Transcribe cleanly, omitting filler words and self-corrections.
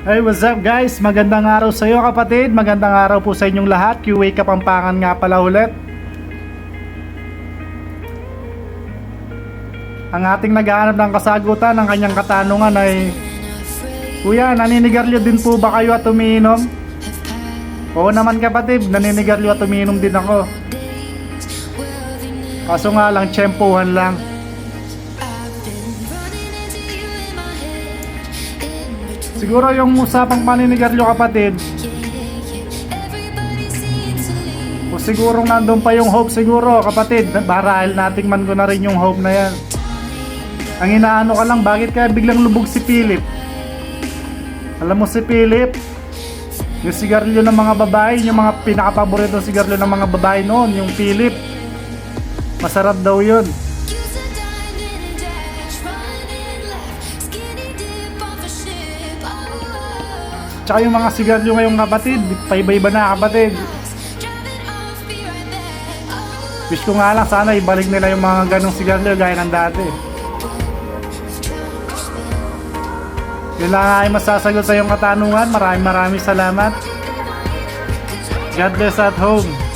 Hey, what's up guys? Magandang araw sa iyo kapatid. Magandang araw po sa inyong lahat. QA Kapampangan nga pala ulit. Ang ating naghahanap ng kasagutan ng kanyang katanungan ay, Kuya, naninigarilyo din po ba kayo at umiinom? Oo naman kapatid, naninigarilyo at umiinom din ako. Kaso nga lang, tsempuhan lang. Siguro yung usapang paninigarilyo kapatid, o sigurong nandun pa yung hope siguro kapatid, barahil nating man ko na rin yung hope na yan. Ang inaano ka lang, bakit kaya biglang lubog si Philip? Alam mo si Philip, yung sigarilyo ng mga babae, yung mga pinakapaborito sigarilyo ng mga babae noon, yung Philip, masarap daw yun. Tsaka yung mga sigarilyo ngayong kapatid, paiba-iba na kapatid. Wish ko nga lang sana ibalik nila yung mga ganong sigarilyo gaya ng dati. Yun lang ay masasagot sa iyong katanungan. Maraming salamat. God bless at home.